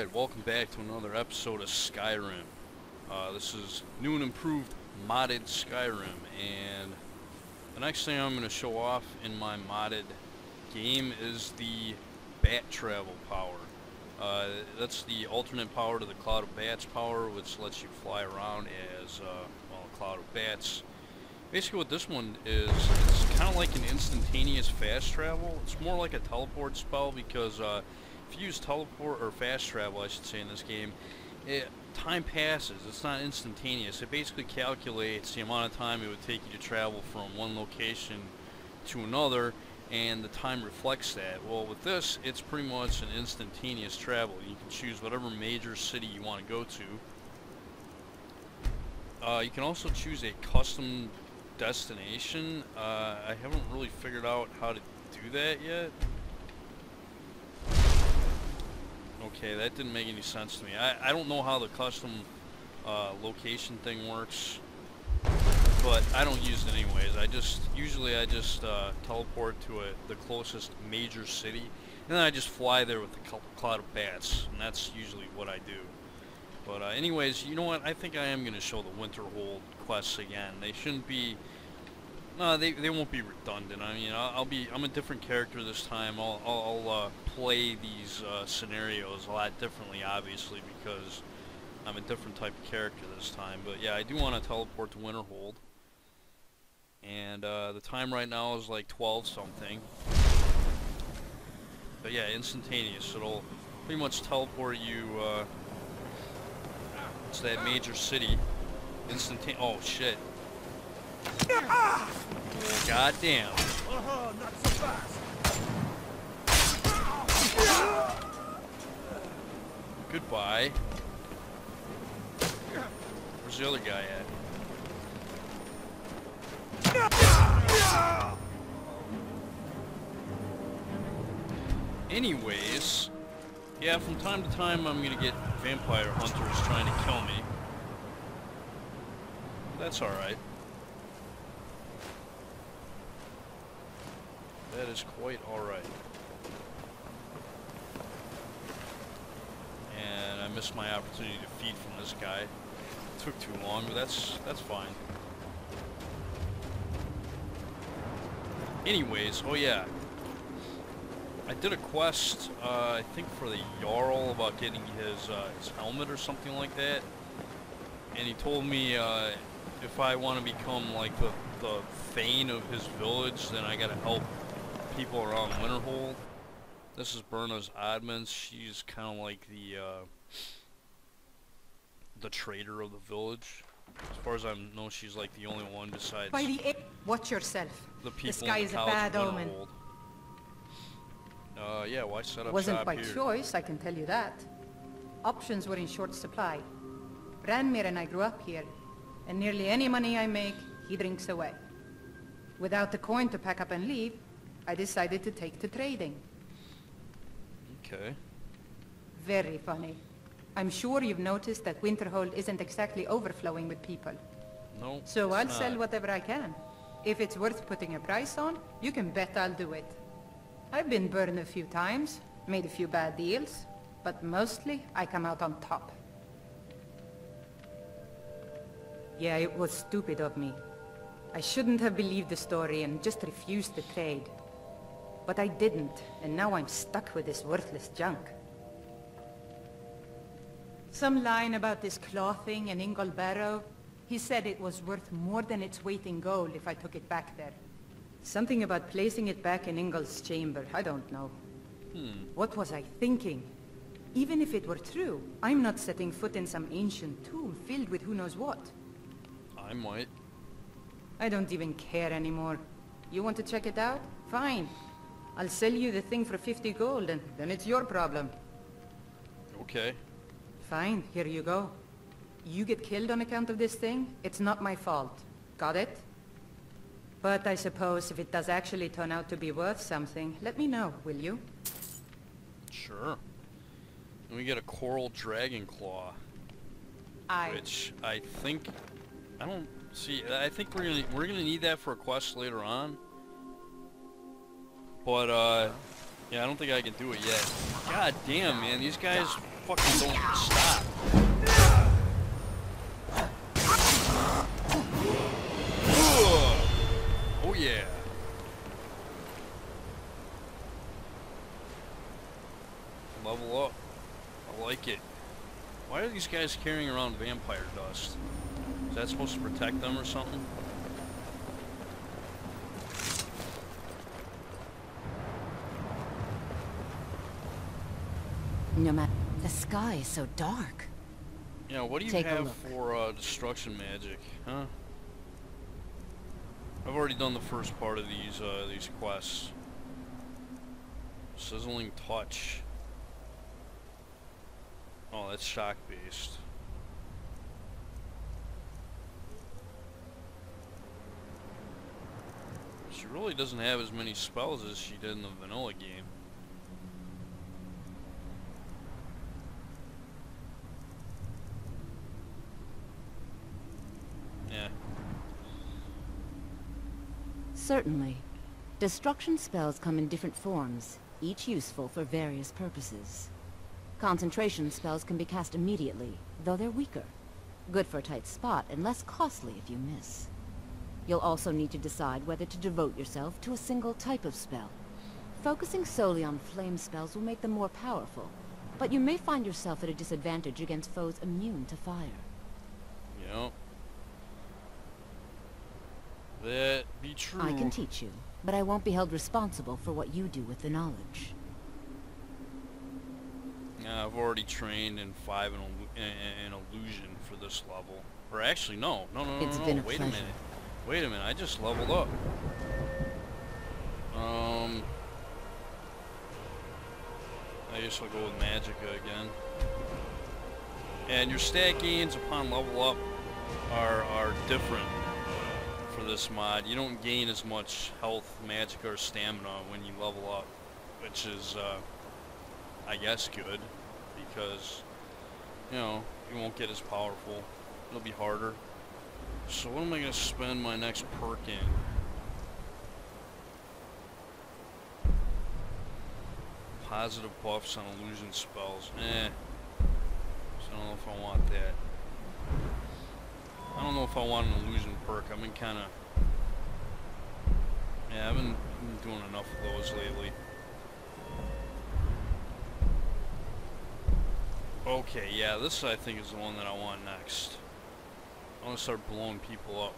Alright, welcome back to another episode of Skyrim. This is new and improved modded Skyrim, and the next thing I'm going to show off in my modded game is the bat travel power. That's the alternate power to the Cloud of Bats power, which lets you fly around as a cloud of bats. Basically what this one is, it's kind of like an instantaneous fast travel. It's more like a teleport spell because if you use teleport, or fast travel I should say in this game, time passes. It's not instantaneous. It basically calculates the amount of time it would take you to travel from one location to another, and the time reflects that. Well, with this, it's pretty much an instantaneous travel. You can choose whatever major city you want to go to. You can also choose a custom destination. I haven't really figured out how to do that yet. Okay, that didn't make any sense to me. I don't know how the custom location thing works, but I don't use it anyways. Usually I just teleport to the closest major city, and then I just fly there with the cloud of bats, and that's usually what I do. But anyways, you know what? I think I am going to show the Winterhold quests again. They shouldn't be. No, they won't be redundant. I mean, I'm a different character this time. I'll play these scenarios a lot differently, obviously, because I'm a different type of character this time. But yeah, I do want to teleport to Winterhold, and the time right now is like 12 something. But yeah, instantaneous. It'll pretty much teleport you to that major city. Oh shit. Oh, goddamn. Not so fast. Goodbye. Where's the other guy at? Anyways, yeah, from time to time I'm gonna get vampire hunters trying to kill me. That's alright. That is quite alright. And I missed my opportunity to feed from this guy. It took too long, but that's fine. Anyways, oh yeah. I did a quest, I think for the Jarl, about getting his helmet or something like that. And he told me if I want to become like the Thane of his village, then I gotta help people around Winterhold. This is Berna's Oddmans. She's kind of like the trader of the village. As far as I know, she's like the only one besides. Watch yourself. The people this guy in the is a College bad of omen. Yeah, why set up Wasn't shop by here? choice, I can tell you that. Options were in short supply. Branmir and I grew up here, and nearly any money I make, he drinks away. Without the coin to pack up and leave, I decided to take to trading. Okay. Very funny. I'm sure you've noticed that Winterhold isn't exactly overflowing with people. No. So I'll sell whatever I can. If it's worth putting a price on, you can bet I'll do it. I've been burned a few times, made a few bad deals, but mostly I come out on top. Yeah, it was stupid of me. I shouldn't have believed the story and just refused the trade. But I didn't, and now I'm stuck with this worthless junk. Some line about this clothing in Ingol Barrow. He said it was worth more than its weight in gold if I took it back there. Something about placing it back in Ingol's chamber, I don't know. What was I thinking? Even if it were true, I'm not setting foot in some ancient tomb filled with who knows what. I might. I don't even care anymore. You want to check it out? Fine. I'll sell you the thing for 50 gold, and then it's your problem. Okay. Fine, here you go. You get killed on account of this thing, it's not my fault. Got it? But I suppose if it does actually turn out to be worth something, let me know, will you? Sure. And we get a coral dragon claw. Which I think I don't see. I think we're gonna need that for a quest later on. But Yeah, I don't think I can do it yet. God damn, man, these guys fucking don't stop. Oh yeah. Level up. I like it. Why are these guys carrying around vampire dust? Is that supposed to protect them or something? No matter. The sky is so dark. Yeah, what do you have for destruction magic, huh? I've already done the first part of these quests. Sizzling touch. Oh, that's shock based. She really doesn't have as many spells as she did in the vanilla game. Yeah. Certainly. Destruction spells come in different forms, each useful for various purposes. Concentration spells can be cast immediately, though they're weaker. Good for a tight spot and less costly if you miss. You'll also need to decide whether to devote yourself to a single type of spell. Focusing solely on flame spells will make them more powerful, but you may find yourself at a disadvantage against foes immune to fire. Yep. That be true. I can teach you, but I won't be held responsible for what you do with the knowledge. Yeah, I've already trained in 5 in illusion for this level. Or actually, no. It's been a Wait a pleasure. minute. Wait a minute, I just leveled up. I guess I'll go with Magicka again. And your stat gains upon level up are different for this mod. You don't gain as much health, Magicka, or stamina when you level up, which is, I guess, good, because, you know, you won't get as powerful. It'll be harder. So what am I going to spend my next perk in? Positive buffs on illusion spells. So I don't know if I want that. I don't know if I want an illusion perk. I've been kind of... Yeah, I've been doing enough of those lately. Okay, yeah, this I think is the one that I want next. I want to start blowing people up.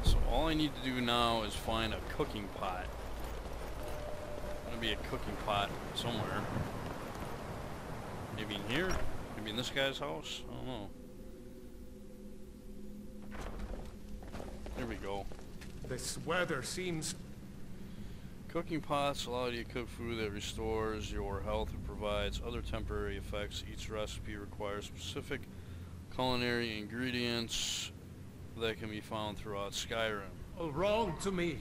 So all I need to do now is find a cooking pot. There's gonna be a cooking pot somewhere. Maybe in here? Maybe in this guy's house? I don't know. There we go. This weather seems... Cooking pots allow you to cook food that restores your health and provides other temporary effects. Each recipe requires specific culinary ingredients that can be found throughout Skyrim. all wrong to me.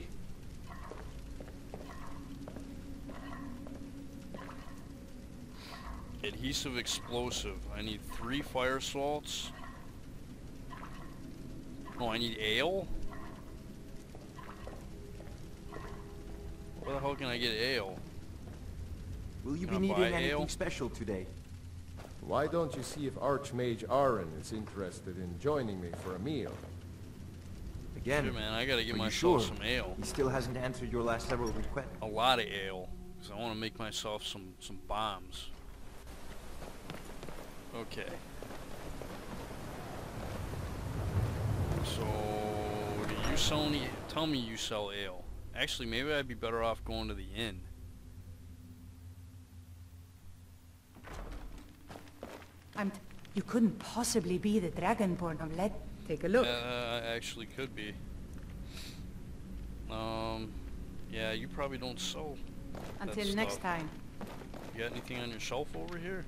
Adhesive explosive. I need 3 fire salts. Oh, I need ale? Where the hell can I get ale? Will you Can be I buy needing anything ale? special today? Why don't you see if Archmage Aaron is interested in joining me for a meal? Again, Dude, man, I gotta get are you myself sure? some ale. He still hasn't answered your last several requests. A lot of ale. Because I want to make myself some bombs. Okay. So, do you sell any... Tell me you sell ale. Actually, maybe I'd be better off going to the inn. You couldn't possibly be the Dragonborn of Lead. Take a look. I actually could be. Yeah, you probably don't sell that Until next stuff. time. You got anything on your shelf over here?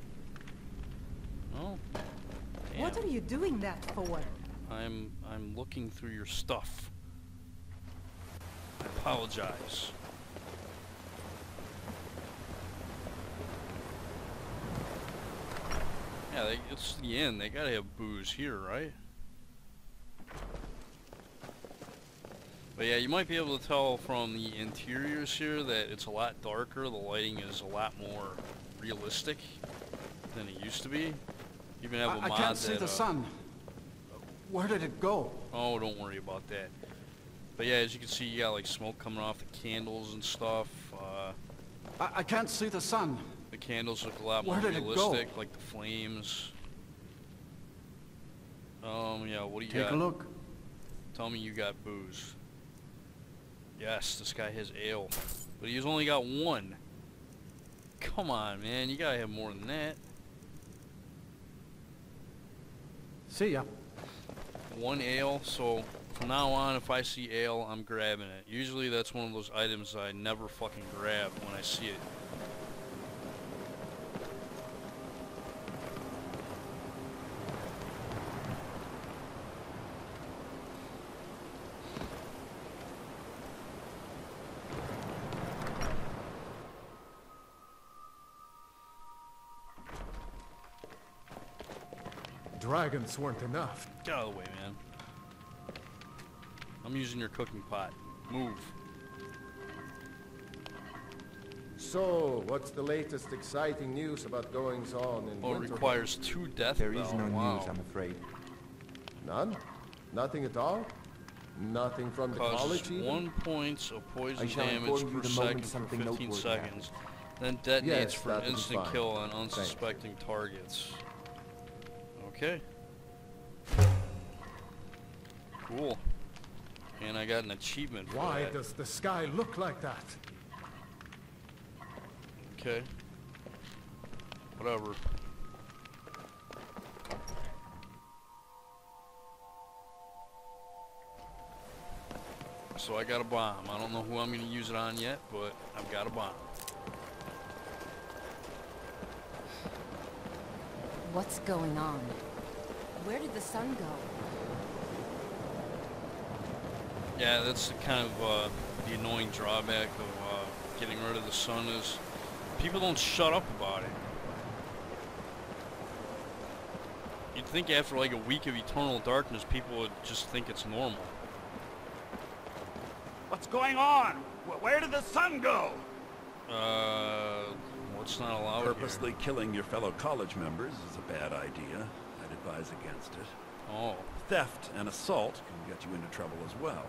No? Damn. What are you doing that for? I'm looking through your stuff. I apologize. Yeah, it's the inn. They gotta have booze here, right? But yeah, you might be able to tell from the interiors here that it's a lot darker. The lighting is a lot more realistic than it used to be. You even have a mod I can't see that, the sun. Where did it go? Oh, don't worry about that. But yeah, as you can see, you got like smoke coming off the candles and stuff. I can't see the sun. The candles look a lot more Where did it realistic, go? like the flames. Yeah, what do you got? Take a look. Tell me you got booze. Yes, this guy has ale. But he's only got one. Come on, man. You gotta have more than that. See ya. One ale, so from now on, if I see ale, I'm grabbing it. Usually that's one of those items I never fucking grab when I see it. Dragons weren't enough. Get out of the way, man. I'm using your cooking pot. Move. So, what's the latest exciting news about goings-on in Oh, it Winterhold? requires 2 death There is bell. no Wow. news, I'm afraid. None? Nothing at all? Nothing from the Causes college even? 1 point of I poison shall damage inform you per the moment second for something 15 noteworthy seconds. Then detonates Yes, for an that'll be instant fine. kill on Thanks. unsuspecting targets. Okay. Cool. And I got an achievement for Why that. does the sky look like that? Okay. Whatever. So I got a bomb. I don't know who I'm going to use it on yet, but I've got a bomb. What's going on? Where did the sun go? Yeah, that's the kind of the annoying drawback of getting rid of the sun is people don't shut up about it. You'd think after like a week of eternal darkness, people would just think it's normal. What's going on? Where did the sun go? What's not allowed Purposely killing your fellow college members is a bad idea. I'd advise against it. here? Oh, Theft and assault can get you into trouble as well.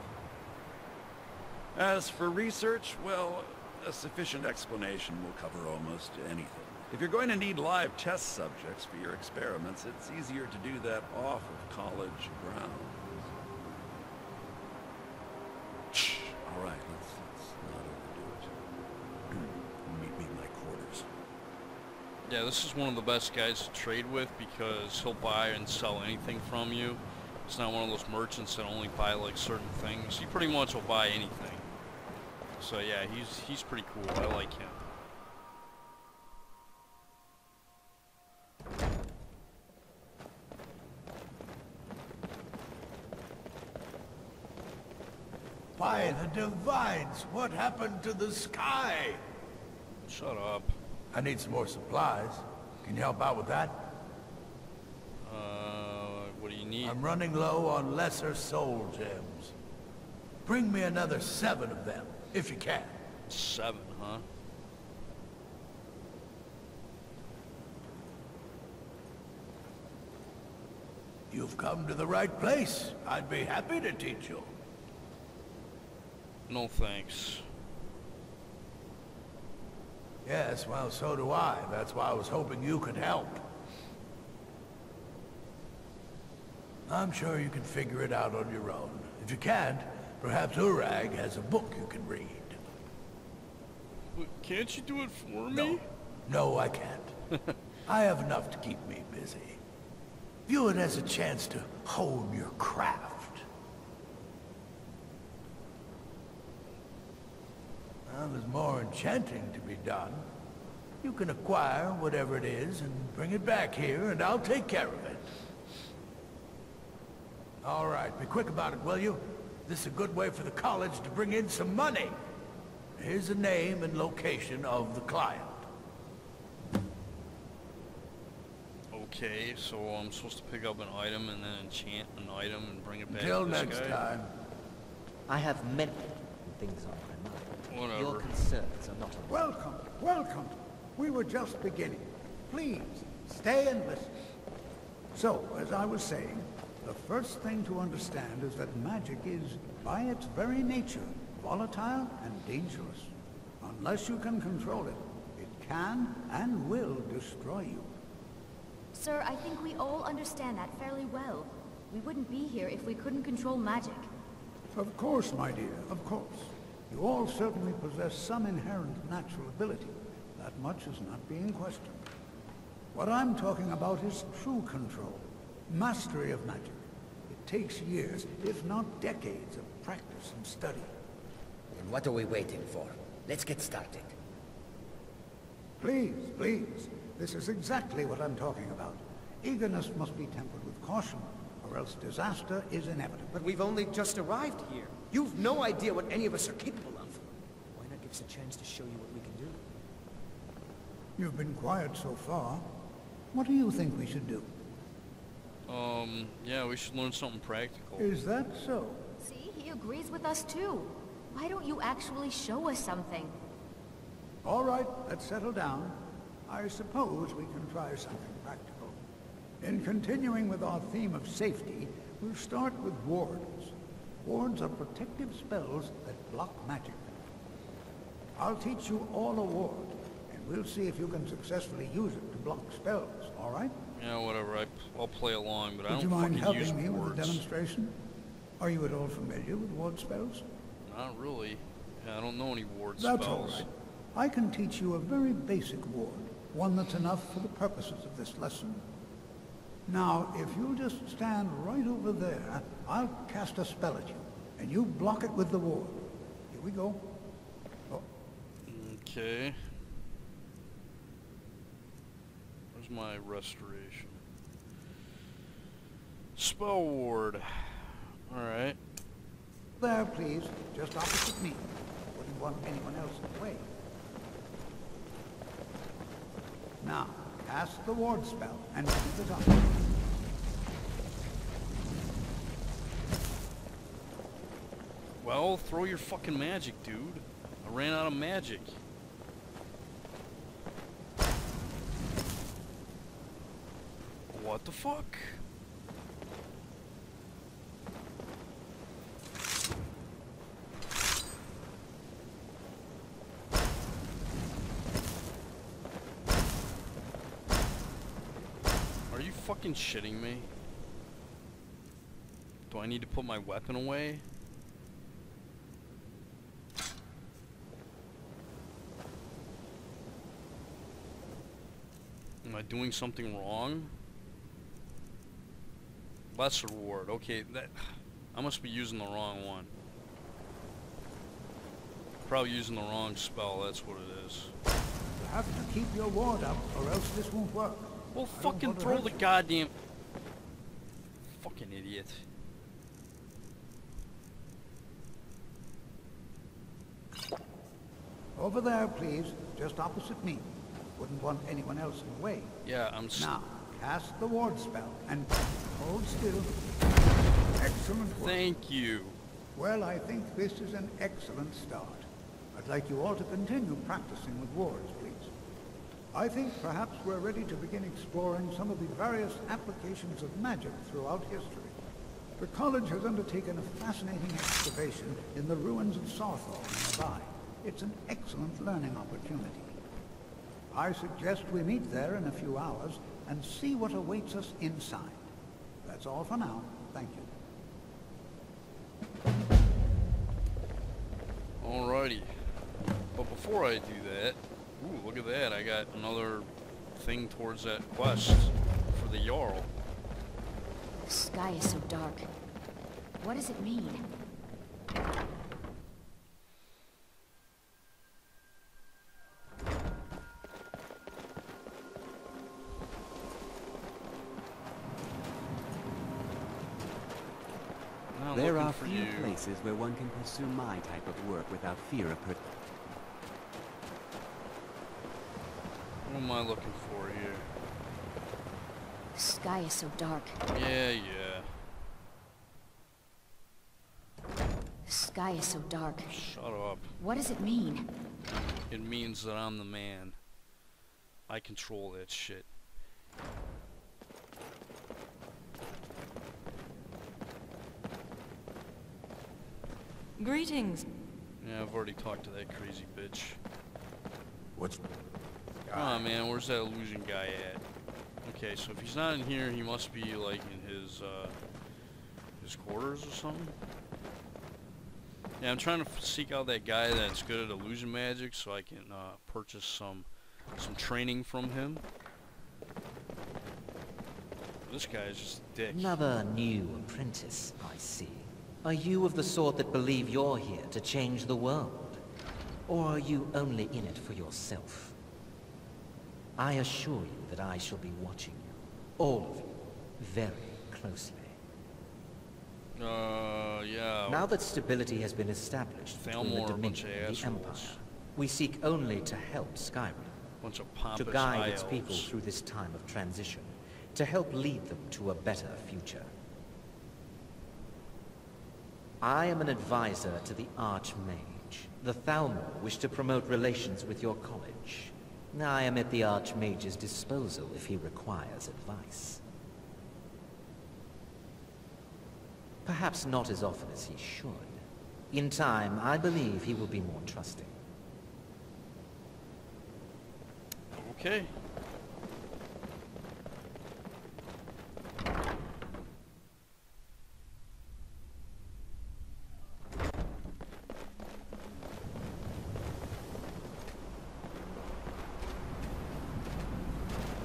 As for research, well, a sufficient explanation will cover almost anything. If you're going to need live test subjects for your experiments, it's easier to do that off of college grounds. Shh. All right, let's not overdo it. Meet me in my quarters. yeah, this is one of the best guys to trade with because he'll buy and sell anything from you. It's not one of those merchants that only buy like certain things. He pretty much will buy anything. So yeah, he's pretty cool. I like him. By the Divines, what happened to the sky? Shut up. I need some more supplies. Can you help out with that? What do you need? I'm running low on lesser soul gems. Bring me another 7 of them, if you can. 7, huh? You've come to the right place. I'd be happy to teach you. No thanks. Yes, well, so do I. That's why I was hoping you could help. I'm sure you can figure it out on your own. If you can't, perhaps Urag has a book you can read. Can't you do it for me? No, I can't. I have enough to keep me busy. View it as a chance to hone your craft. Well, there's more enchanting to be done. You can acquire whatever it is and bring it back here, and I'll take care of it. All right, be quick about it, will you? This is a good way for the college to bring in some money. Here's the name and location of the client. Okay, so I'm supposed to pick up an item and then enchant an item and bring it back Until to this next guy? time. I have many things on my mind. Whatever. Your concerns are not on Welcome, welcome. We were just beginning. Please, stay and listen. So, as I was saying, the first thing to understand is that magic is, by its very nature, volatile and dangerous. Unless you can control it, it can and will destroy you. Sir, I think we all understand that fairly well. We wouldn't be here if we couldn't control magic. Of course, my dear, of course. You all certainly possess some inherent natural ability. That much is not being questioned. What I'm talking about is true control, mastery of magic. It takes years, if not decades, of practice and study. Then what are we waiting for? Let's get started. Please, please. This is exactly what I'm talking about. Eagerness must be tempered with caution, or else disaster is inevitable. But we've only just arrived here. You've no idea what any of us are capable of. Why not give us a chance to show you what we can do? You've been quiet so far. What do you think we should do? Yeah, we should learn something practical. Is that so? See, he agrees with us too. Why don't you actually show us something? All right, let's settle down. I suppose we can try something practical. In continuing with our theme of safety, we'll start with wards. Wards are protective spells that block magic. I'll teach you all a ward, and we'll see if you can successfully use it to block spells, all right? Yeah, whatever. I'll play along, but I Would don't you mind fucking use helping me with words. the demonstration? Are you at all familiar with ward spells? Not really. Yeah, I don't know any ward That's spells. all right. I can teach you a very basic ward, one that's enough for the purposes of this lesson. Now, if you'll just stand right over there, I'll cast a spell at you, and you block it with the ward. Here we go. Oh, Okay. Where's my restoration? Spell ward. Alright. there, please, just opposite me. Wouldn't want anyone else in the way. Now, cast the ward spell and keep it up. Well, throw your fucking magic, dude. I ran out of magic. What the fuck? Are you fucking shitting me? Do I need to put my weapon away? Am I doing something wrong? Lesser ward. Okay, that I must be using the wrong one. Probably using the wrong spell. That's what it is. You have to keep your ward up, or else this won't work. Well, I don't fucking want to throw hurt the you. goddamn. Fucking idiot. Over there, please, just opposite me. Wouldn't want anyone else in the way. Yeah, I'm. Now, cast the ward spell and hold still. Excellent work. Thank you. Well, I think this is an excellent start. I'd like you all to continue practicing with wards, please. I think perhaps we're ready to begin exploring some of the various applications of magic throughout history. The college has undertaken a fascinating excavation in the ruins of Sarthaal nearby. It's an excellent learning opportunity. I suggest we meet there in a few hours and see what awaits us inside. That's all for now. Thank you. Alrighty. But before I do that, ooh, look at that. I got another thing towards that quest for the Jarl. The sky is so dark. What does it mean? Now I'm There looking are for few you. places where one can pursue my type of work without fear of What am I looking for here? The sky is so dark. Yeah. The sky sky is so dark. Shut up. What does it mean? It means that I'm the man. I control that shit. Greetings. Yeah, I've already talked to that crazy bitch. What's... Come on, man, where's that illusion guy at? Okay, so if he's not in here, he must be, like, in his quarters or something? Yeah, I'm trying to seek out that guy that's good at illusion magic so I can, purchase some training from him. This guy is just a dick. Another new apprentice, I see. Are you of the sort that believe you're here to change the world? Or are you only in it for yourself? I assure you that I shall be watching you, all of you, very closely. Yeah. Now that stability has been established between the Dominion and the Empire, we seek only to help Skyrim. Bunch of pompous to guide high its people elves. through this time of transition, to help lead them to a better future. I am an advisor to the Archmage. The Thalmor wish to promote relations with your college. I am at the Archmage's disposal if he requires advice. Perhaps not as often as he should. In time, I believe he will be more trusting. Okay.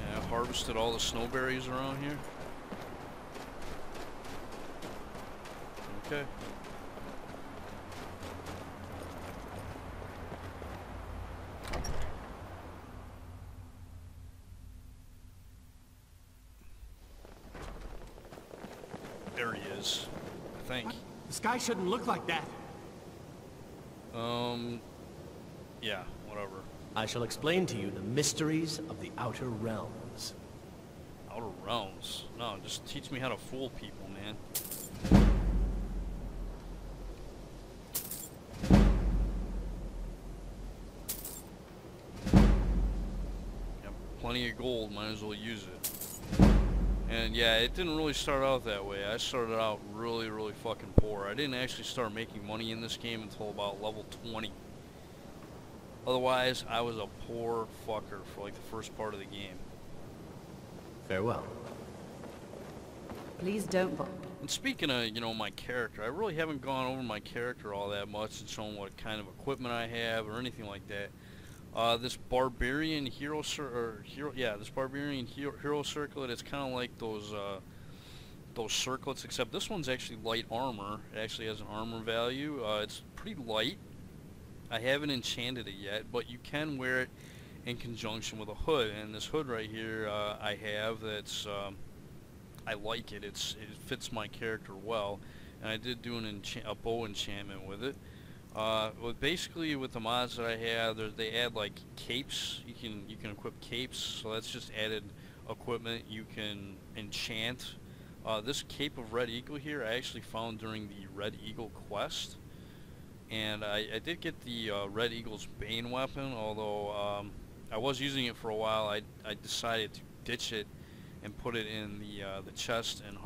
Yeah, I harvested all the snowberries around here. Okay. There he is, I think. What? The sky shouldn't look like that. Yeah, whatever. I shall explain to you the mysteries of the Outer Realms. Outer Realms? No, just teach me how to fool people, man. Got plenty of gold, might as well use it. And yeah, it didn't really start out that way. I started out really, really fucking poor. I didn't actually start making money in this game until about level 20. Otherwise, I was a poor fucker for like the first part of the game. Farewell. Please don't. And speaking of, you know, my character, I really haven't gone over my character all that much and shown what kind of equipment I have or anything like that. This barbarian hero hero circlet. It's kind of like those circlets, except this one's actually light armor. It actually has an armor value. It's pretty light. I haven't enchanted it yet, but you can wear it in conjunction with a hood. And this hood right here, I have. That's I like it. It fits my character well, and I did do a bow enchantment with it. Basically with the mods that I have, they add like capes. You can equip capes, so that's just added equipment. You can enchant. This cape of Red Eagle here, I actually found during the Red Eagle quest, and I did get the Red Eagle's Bane weapon. Although I was using it for a while, I decided to ditch it and put it in the chest in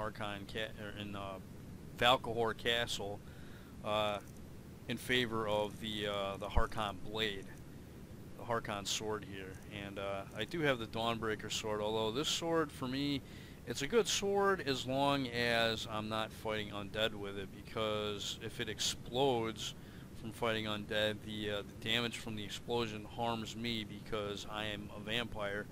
Valkahor Castle. In favor of the Harkon blade, the Harkon sword here. And I do have the Dawnbreaker sword, although this sword for me, it's a good sword as long as I'm not fighting undead with it, because if it explodes from fighting undead, the damage from the explosion harms me because I am a vampire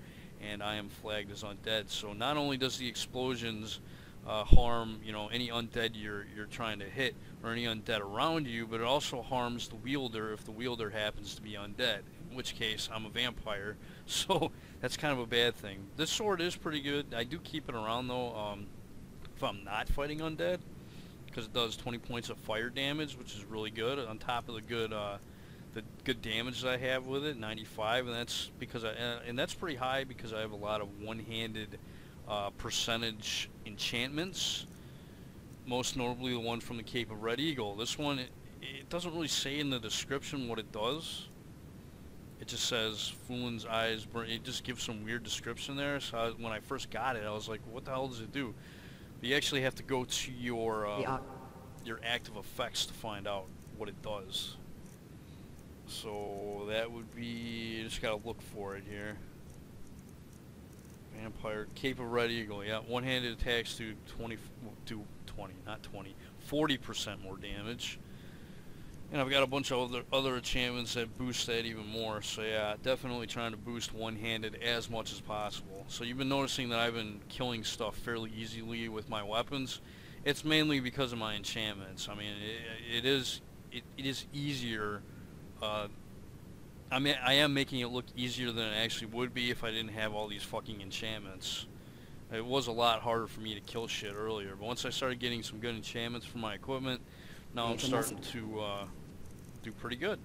and I am flagged as undead. So not only does the explosions harm, you know, any undead you're trying to hit or any undead around you, but it also harms the wielder if the wielder happens to be undead, in which case I'm a vampire, so that's kind of a bad thing. This sword is pretty good. I do keep it around though if I'm not fighting undead, because it does 20 points of fire damage, which is really good on top of the good damage that I have with it, 95, and that's because and that's pretty high because I have a lot of one-handed percentage enchantments, most notably the one from the Cape of Red Eagle. This one, it doesn't really say in the description what it does. It just says Fulin's eyes burn. It just gives some weird description there. So when I first got it, I was like, what the hell does it do? But you actually have to go to your active effects to find out what it does. So that would be, you just gotta look for it here. Vampire, cape of ready eagle. Yeah, one-handed attacks do 40% more damage. And I've got a bunch of other enchantments that boost that even more. So yeah, definitely trying to boost one-handed as much as possible. So you've been noticing that I've been killing stuff fairly easily with my weapons. It's mainly because of my enchantments. I mean, it is easier. I mean, I am making it look easier than it actually would be if I didn't have all these fucking enchantments. It was a lot harder for me to kill shit earlier, but once I started getting some good enchantments for my equipment, now I'm starting to do pretty good.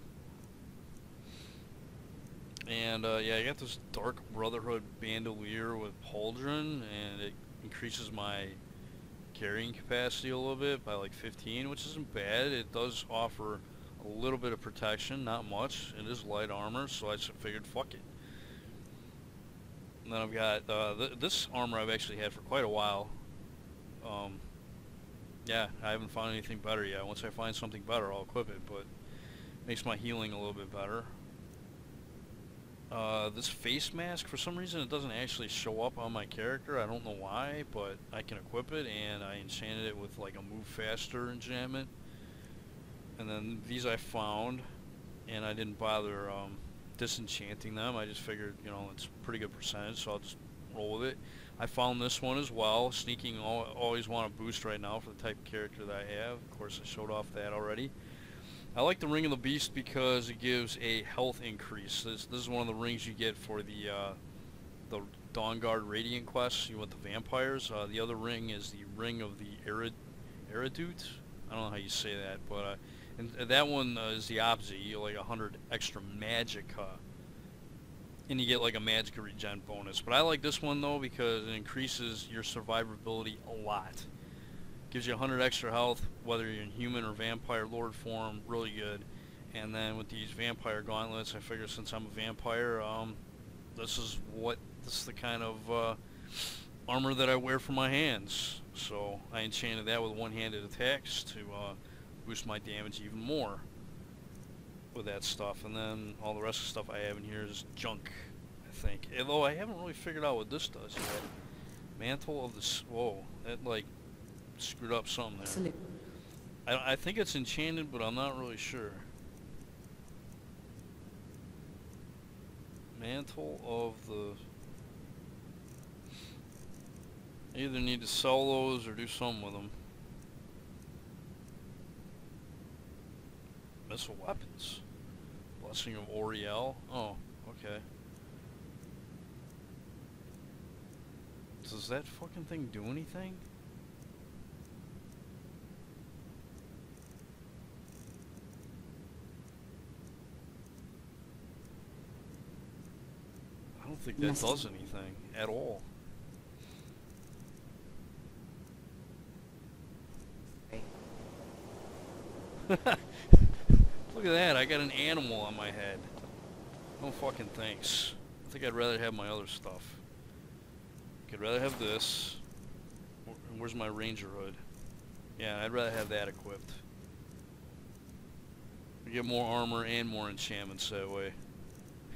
And yeah, I got this Dark Brotherhood Bandolier with Pauldron, and it increases my carrying capacity a little bit by like 15, which isn't bad. It does offer a little bit of protection, not much. It is light armor, so I just figured, fuck it. And then I've got this armor I've actually had for quite a while. Yeah, I haven't found anything better yet. Once I find something better, I'll equip it, but it makes my healing a little bit better. This face mask, for some reason, it doesn't actually show up on my character. I don't know why, but I can equip it, and I enchanted it with like a move faster enchantment. And then these I found, and I didn't bother disenchanting them. I just figured, you know, it's a pretty good percentage, so I'll just roll with it. I found this one as well. Sneaking, always want to boost right now for the type of character that I have. Of course, I showed off that already. I like the Ring of the Beast because it gives a health increase. This is one of the rings you get for the Dawnguard Radiant quest. You want the vampires. The other ring is the Ring of the Eridute. I don't know how you say that, but and that one is the opposite. You get like 100 extra magicka, and you get like a magicka regen bonus. But I like this one though because it increases your survivability a lot. Gives you 100 extra health, whether you're in human or vampire lord form, really good. And then with these vampire gauntlets, I figure since I'm a vampire, this is the kind of armor that I wear for my hands. So I enchanted that with one-handed attacks to boost my damage even more with that stuff. And then all the rest of the stuff I have in here is junk, I think. Although I haven't really figured out what this does yet. Mantle of the... Whoa, that like screwed up something there. I think it's enchanted, but I'm not really sure. Mantle of the... I either need to sell those or do something with them. Missile weapons. Blessing of Oriel. Oh, okay. Does that fucking thing do anything? I don't think that does anything at all. Look at that, I got an animal on my head. No fucking thanks. I think I'd rather have my other stuff. I'd rather have this. Where's my ranger hood? Yeah, I'd rather have that equipped. We get more armor and more enchantments that way.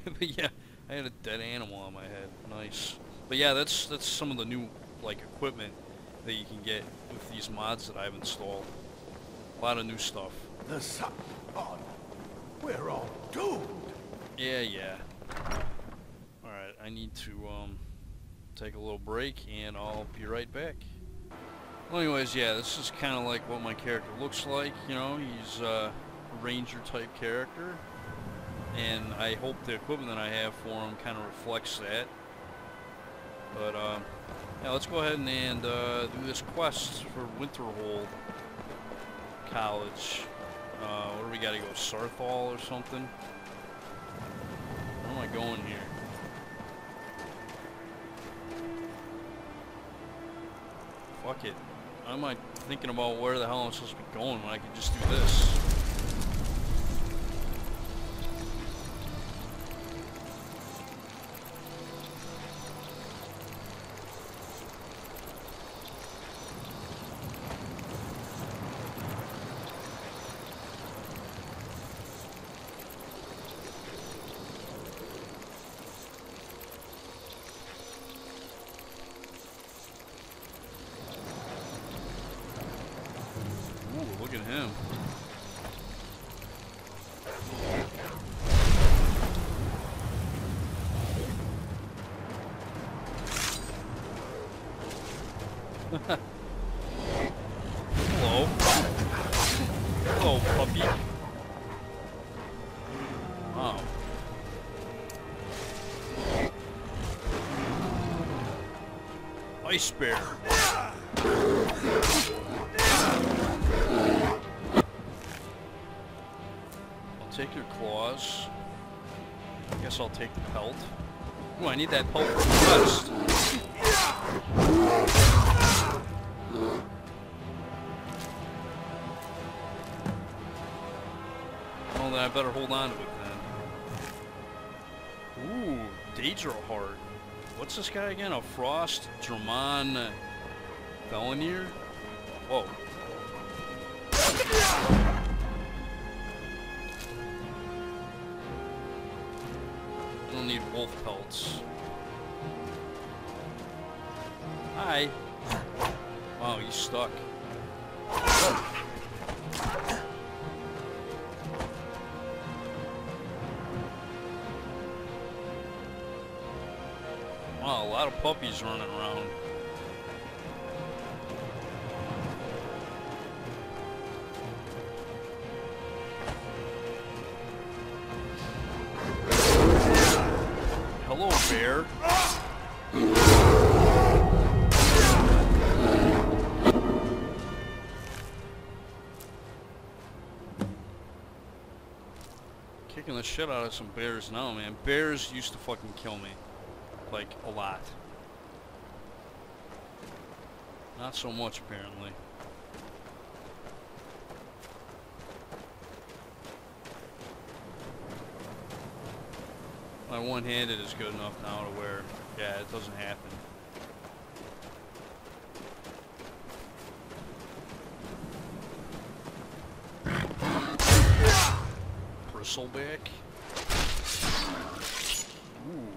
But yeah, I had a dead animal on my head. Nice. But yeah, that's some of the new like equipment that you can get with these mods that I've installed. A lot of new stuff. The sun. Oh, we're all doomed. Yeah. Alright, I need to take a little break and I'll be right back. Well, anyways, yeah, this is kind of like what my character looks like. You know, he's a ranger type character. And I hope the equipment that I have for him kind of reflects that. But yeah, let's go ahead and do this quest for Winterhold College. Where do we gotta go? Sarthaal or something? Where am I going here? Fuck it. Why am I thinking about where the hell I'm supposed to be going when I could just do this? Hello. Hello, puppy. Wow. Ice bear. I'll take your claws. I guess I'll take the pelt. Ooh, I need that pelt for the quest. Well, then I better hold on to it then. Ooh, Daedra Heart. What's this guy again? A Frost German Felonier? Whoa. I don't need wolf pelts. Hi. Wow, he's stuck. Wow, a lot of puppies running around. Hello, bear. Kicking the shit out of some bears now, man. Bears used to fucking kill me. Like, a lot. Not so much, apparently. My one-handed is good enough now to where, yeah, it doesn't happen. Bristleback. Ooh.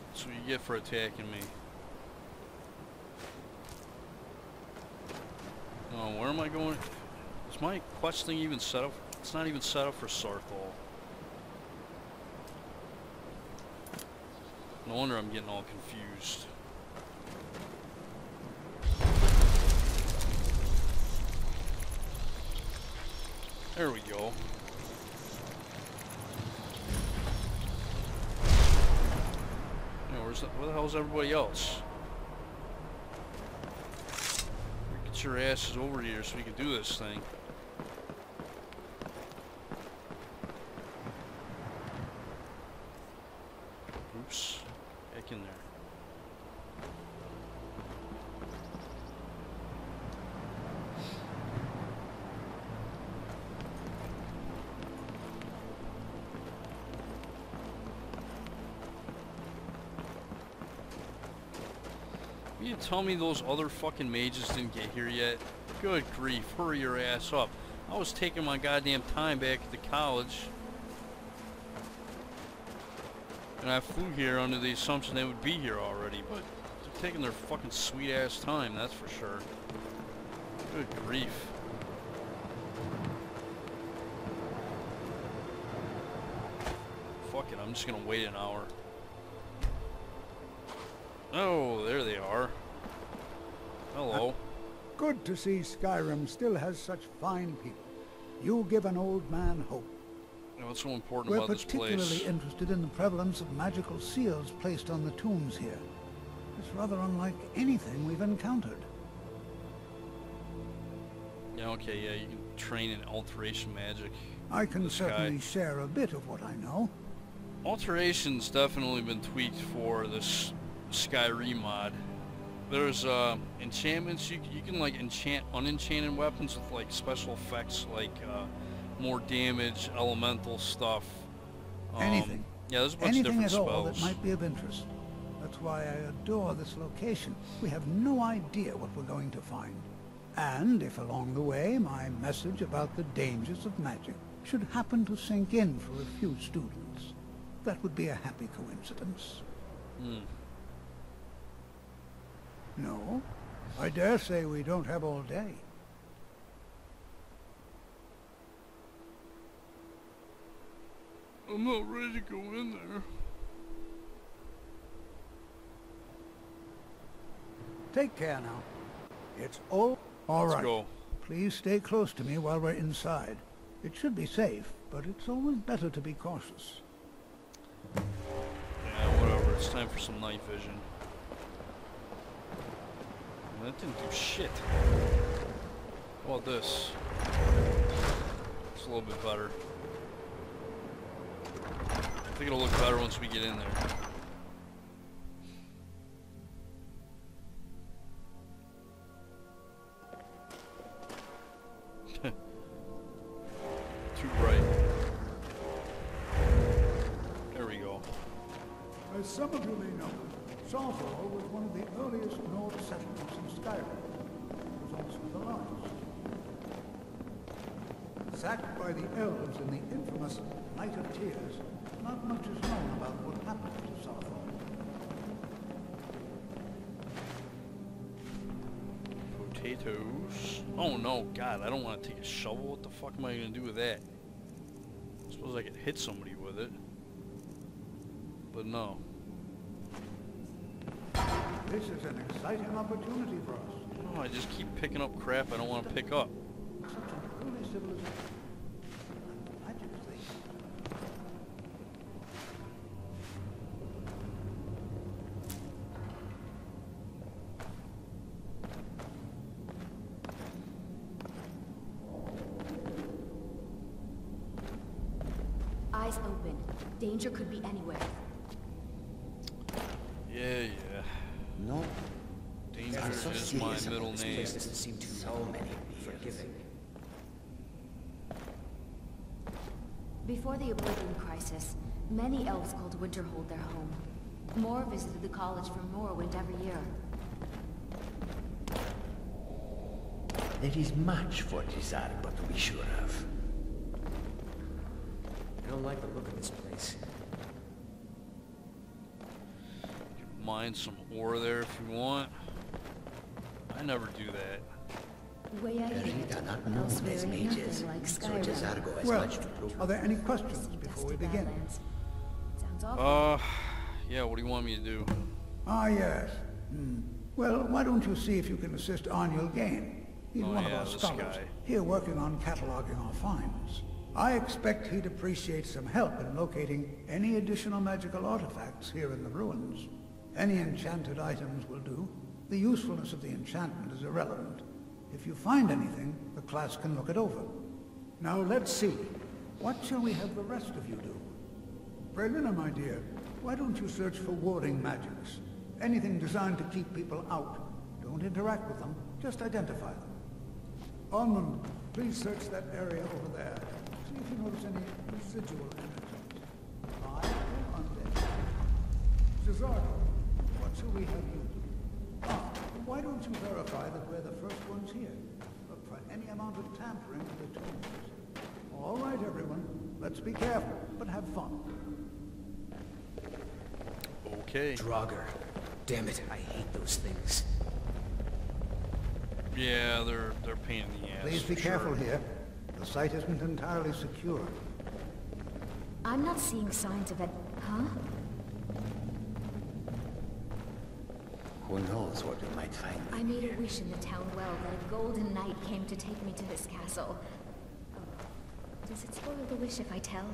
That's what you get for attacking me. Oh, where am I going? Is my quest thing even set up? It's not even set up for Sarthaal. No wonder I'm getting all confused. There we go. Where the hell is everybody else? Get your asses over here so we can do this thing. Oops. Back in there. You tell me those other fucking mages didn't get here yet? Good grief, hurry your ass up. I was taking my goddamn time back at the college. And I flew here under the assumption they would be here already, but they're taking their fucking sweet ass time, that's for sure. Good grief. Fuck it, I'm just gonna wait an hour. Oh, there they are. Hello. Good to see Skyrim still has such fine people. You give an old man hope. What's so important about this place? We're particularly interested in the prevalence of magical seals placed on the tombs here. It's rather unlike anything we've encountered. Yeah, okay, yeah, you can train in alteration magic. I can certainly share a bit of what I know. Alteration's definitely been tweaked for this Skyrim mod. There's enchantments. You can like enchant unenchanted weapons with like special effects, like more damage, elemental stuff. Anything. Yeah, there's a bunch of different spells. Anything at all that might be of interest. That's why I adore this location. We have no idea what we're going to find. And if along the way my message about the dangers of magic should happen to sink in for a few students, that would be a happy coincidence. No, I dare say we don't have all day. I'm not ready to go in there. Take care now. It's all right. Let's go. Please stay close to me while we're inside. It should be safe, but it's always better to be cautious. Yeah, whatever. It's time for some night vision. That didn't do shit. How about this? It's a little bit better. I think it'll look better once we get in there. Too bright. There we go. As some of you may know, Sarthaal was one of the earliest Nord settlements in Skyrim. It was also the largest. Sacked by the elves in the infamous Night of Tears, not much is known about what happened to Sarthaal. Potatoes. Oh no, God, I don't want to take a shovel. What the fuck am I going to do with that? I suppose I could hit somebody with it. But no. This is an exciting opportunity for us. No, I just keep picking up crap I don't want to pick up. Such an early civilization. Magic thing. Eyes open. Danger could be anywhere. Yeah. No. Danger is my middle name. Places seem to so many forgiving. Before the Oblivion Crisis, many elves called Winterhold their home. More visited the college from Morrowind every year. There is much for Desirable to be sure of. I don't like the look of this place. You can mine some ore there if you want. I never do that. Way I hear it, elsewhere ain't nothing like Skyrim. Well, are there any questions before we begin? Sounds awful. Yeah, what do you want me to do? Ah, yes. Well, why don't you see if you can assist Arniel Gain? He's one of our this scholars, guy. here working on cataloging our finds. I expect he'd appreciate some help in locating any additional magical artifacts here in the ruins. Any enchanted items will do. The usefulness of the enchantment is irrelevant. If you find anything, the class can look it over. Now let's see. What shall we have the rest of you do? Brelina, my dear, why don't you search for warding magics? Anything designed to keep people out. Don't interact with them, just identify them. Ormond, please search that area over there. See if you notice any residual energies. Alive or undead. Cesardo, what shall we have you do? Why don't you verify that we're the first ones here? Look for any amount of tampering with the tombs. All right, everyone. Let's be careful, but have fun. Okay. Draugr. Damn it, I hate those things. Yeah, they're a pain in the ass. Please be careful here. The site isn't entirely secure. I'm not seeing signs of it. Huh? Who knows what we might find? I made a wish in the town well that a golden knight came to take me to his castle. Oh, does it spoil the wish if I tell?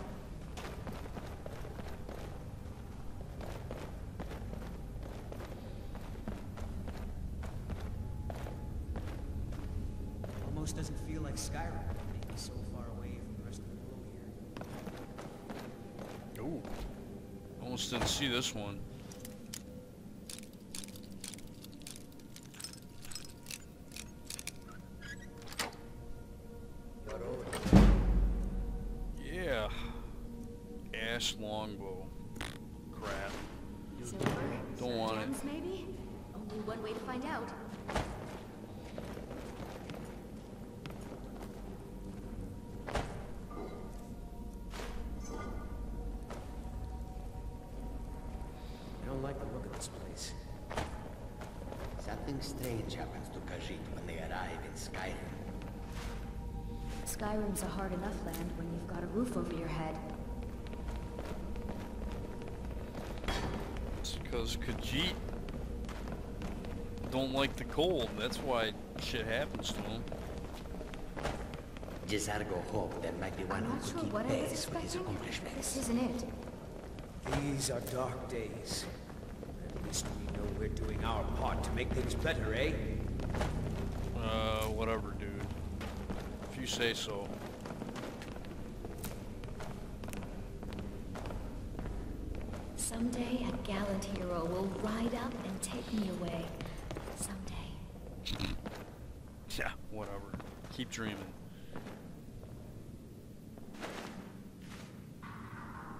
Almost doesn't feel like Skyrim, being so far away from the rest of the world here. Ooh. Almost didn't see this one. Yeah. Ash longbow. Crap. Don't want it. Maybe? Only one way to find out. I don't like the look of this place. Something strange happens to Khajiit when they arrive in Skyrim. Skyrim's a hard enough land when you've got a roof over your head. It's because Khajiit don't like the cold. That's why shit happens to them. Gisargo hoped there might be one I'm who not could sure keep what I was pace with his expecting. accomplishments. This isn't it. These are dark days. At least we know we're doing our part to make things better, eh? Whatever, dude. If you say so. Someday a gallant hero will ride up and take me away. Someday. Yeah, whatever. Keep dreaming.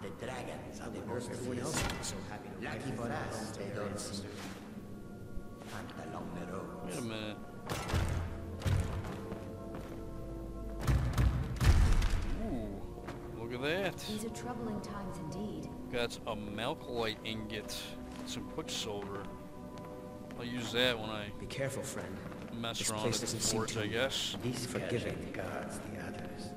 The dragons are the most Everyone else fearsome. is so happy to Lucky for us, they don't seem to hunt along the roads. Wait a minute. Ooh, look at that. These are troubling times indeed. Got a Malcolite ingot, some quicksilver. I'll use that when I Be careful, friend. mess This around place with the doesn't seem forge, too I guess. These forgiving. guards the others.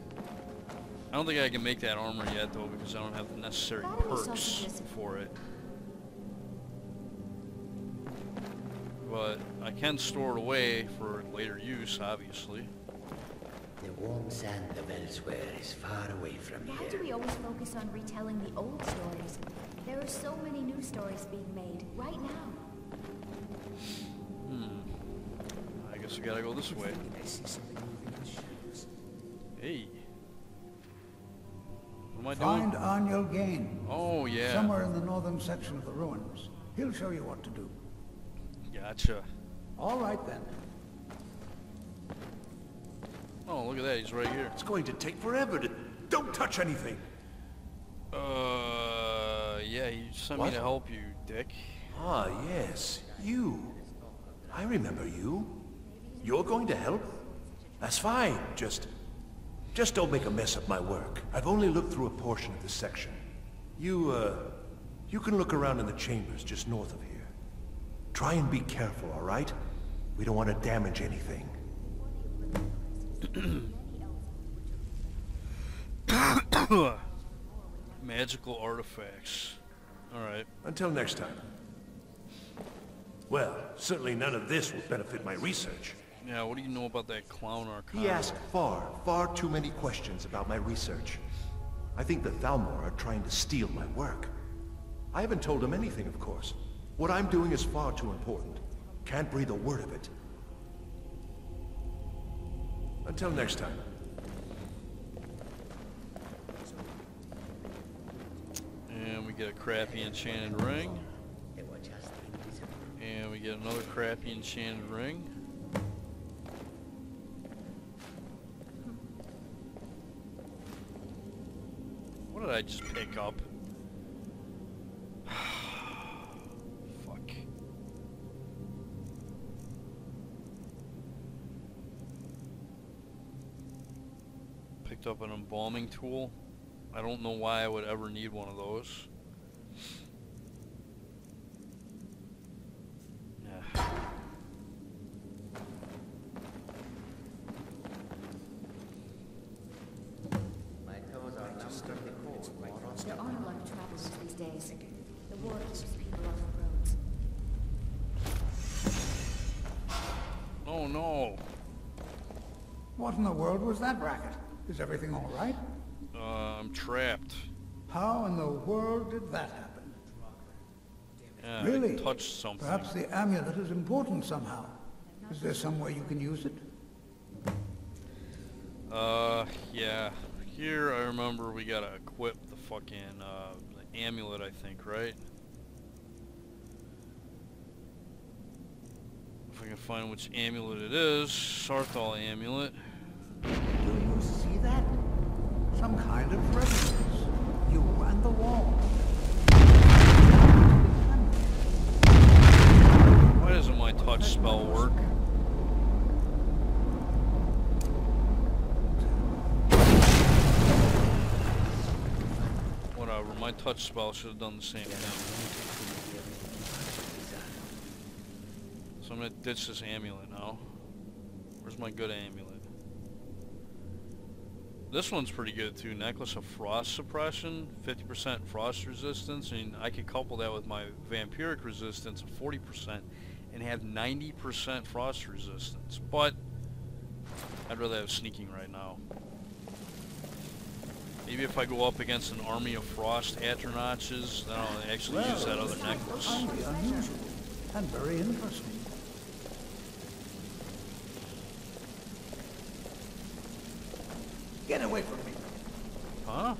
I don't think I can make that armor yet, though, because I don't have the necessary That is perks sausages. for it. But I can store it away for later use, obviously. The warm sand of elsewhere is far away from Why here. do we always focus on retelling the old stories? There are so many new stories being made right now. I guess we gotta go this way. I see something moving in the shadows. Hey. What am I Find doing? Arniel Gain. Oh, yeah. Somewhere in the northern section of the ruins. He'll show you what to do. Gotcha. All right, then. Oh, look at that. He's right here. It's going to take forever to... Don't touch anything! Yeah, he sent me What? to help you, dick. Ah, yes. You. I remember you. You're going to help? That's fine. Just don't make a mess of my work. I've only looked through a portion of this section. You can look around in the chambers just north of here. Try and be careful, all right? We don't want to damage anything. Magical artifacts. Alright. Until next time. Well, certainly none of this will benefit my research. Yeah, what do you know about that clown arcana? He asked far too many questions about my research. I think the Thalmor are trying to steal my work. I haven't told him anything, of course. What I'm doing is far too important. Can't breathe a word of it. Until next time. And we get a crappy enchanted ring. They were just invisible. And we get another crappy enchanted ring. What did I just pick up? Fuck. Picked up an embalming tool. I don't know why I would ever need one of those. Yeah. My toes are numb from the cold. There aren't a lot of travelers these days. The war keeps people off the roads. Oh no. What in the world was that racket? Is everything all right? I'm trapped. How in the world did that happen? Yeah, Really? I touched something. Perhaps the amulet is important somehow. Is there some way you can use it? Yeah. Here I remember we gotta equip the fucking, the amulet, I think, right? If I can find which amulet it is. Sarthaal amulet. Do you see that? Some kind of resonance. You and the wall. Why doesn't my touch spell work? Whatever, my touch spell should have done the same thing. So I'm gonna ditch this amulet now. Where's my good amulet? This one's pretty good too. Necklace of Frost Suppression, 50% frost resistance, and I could couple that with my vampiric resistance of 40%, and have 90% frost resistance. But I'd rather have sneaking right now. Maybe if I go up against an army of frost Atronachs, then I'll actually use that other necklace. Highly unusual and very interesting. Get away from me. Huh?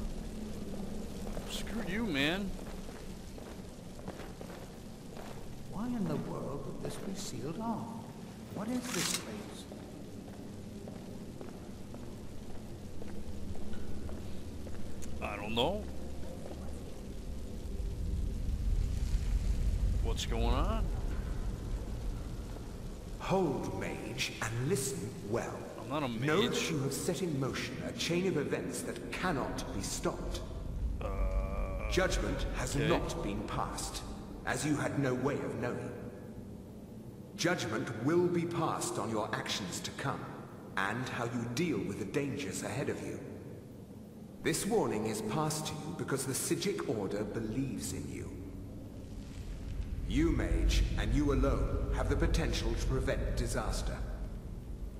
Screw you, man. Why in the world would this be sealed off? What is this place? I don't know. What's going on? Hold, mage, and listen well. I'm not a mage. Know that you have set in motion a chain of events that cannot be stopped. Judgment has not been passed, as you had no way of knowing. Judgment will be passed on your actions to come, and how you deal with the dangers ahead of you. This warning is passed to you because the Psijic Order believes in you. You, mage, and you alone, have the potential to prevent disaster.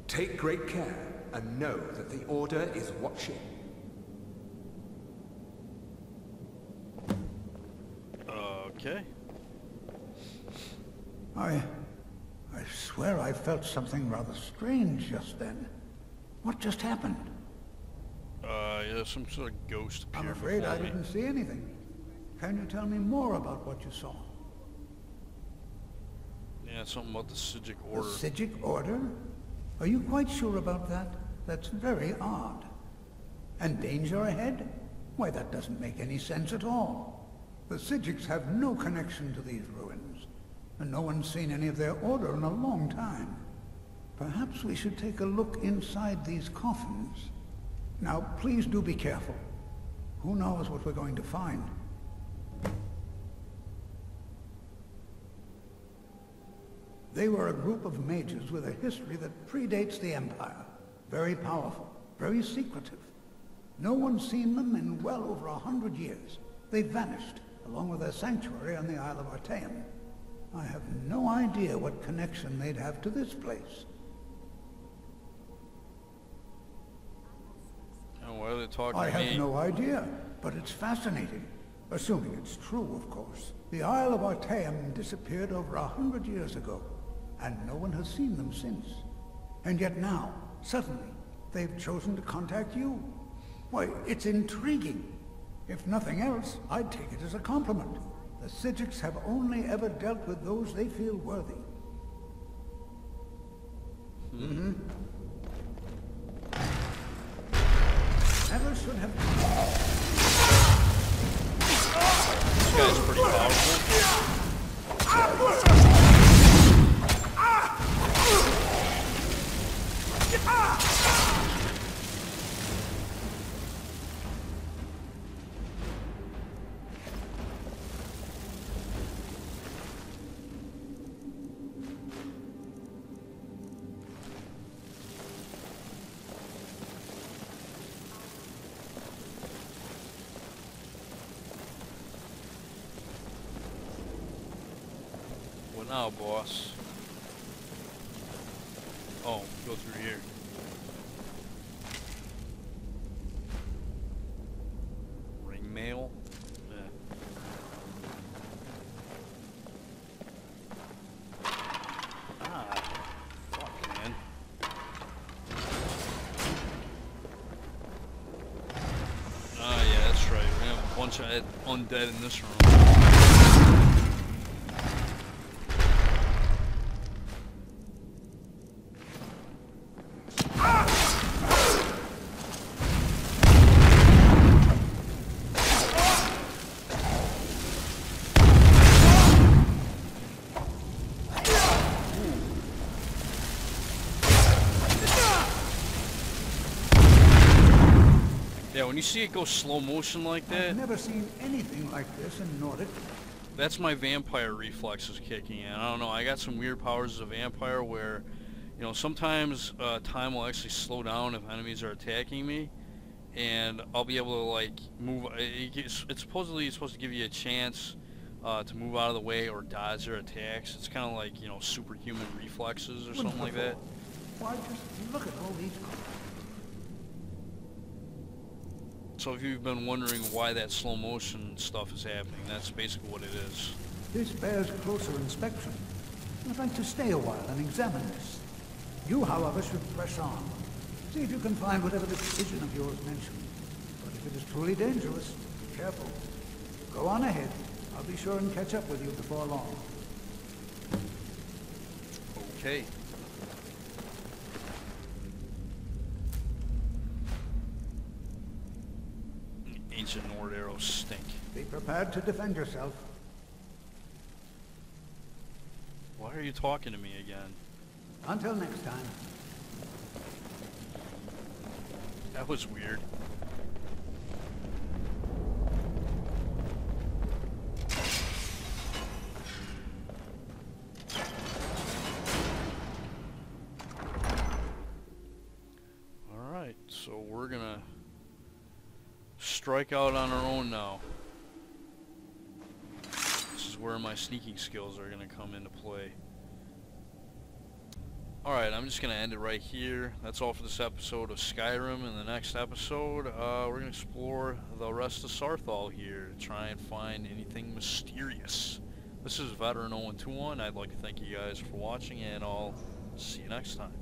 Take great care, and know that the Order is watching. Okay. I swear I felt something rather strange just then. What just happened? Yeah, some sort of ghost appeared. I'm afraid I before me. didn't see anything. Can you tell me more about what you saw? Yeah, something about the Psijic The Order. Psijic Order? Are you quite sure about that? That's very odd. And danger ahead? Why, that doesn't make any sense at all. The Psijics have no connection to these ruins, and no one's seen any of their order in a long time. Perhaps we should take a look inside these coffins. Now, please do be careful. Who knows what we're going to find? They were a group of mages with a history that predates the Empire. Very powerful, very secretive. No one's seen them in well over 100 years. They vanished, along with their sanctuary on the Isle of Artaeum. I have no idea what connection they'd have to this place. Oh, why are they talking I to me? have no idea, but it's fascinating. Assuming it's true, of course. The Isle of Artaeum disappeared over 100 years ago, and no one has seen them since. And yet now, suddenly, they've chosen to contact you. Why, it's intriguing. If nothing else, I'd take it as a compliment. The Psijics have only ever dealt with those they feel worthy. Mm-hmm. Never should have... This guy's pretty powerful. What now, boss? Oh, go through here. Ring mail? Yeah. Ah, fuck, man. Ah, yeah, that's right. We have a bunch of undead in this room. Yeah, when you see it go slow motion like that, I've never seen anything like this in Nordic. that's my vampire reflexes kicking in. I don't know, I got some weird powers as a vampire where, you know, sometimes time will actually slow down if enemies are attacking me, and I'll be able to, like, move. It's supposed to give you a chance to move out of the way or dodge their attacks. It's kind of like, you know, superhuman reflexes or something like that. Why, just look at all these cars. So if you've been wondering why that slow motion stuff is happening, that's basically what it is. This bears closer inspection. I'd like to stay a while and examine this. You, however, should press on. See if you can find whatever this vision of yours mentioned. But if it is truly dangerous, be careful. Go on ahead. I'll be sure and catch up with you before long. Okay. Ancient Nord arrows stink. Be prepared to defend yourself. Why are you talking to me again? Until next time. That was weird. Alright, so we're gonna strike out on our own now. This is where my sneaking skills are gonna come into play. Alright, I'm just going to end it right here. That's all for this episode of Skyrim. In the next episode, we're going to explore the rest of Sarthaal here to try and find anything mysterious. This is Veteran 0121. I'd like to thank you guys for watching, and I'll see you next time.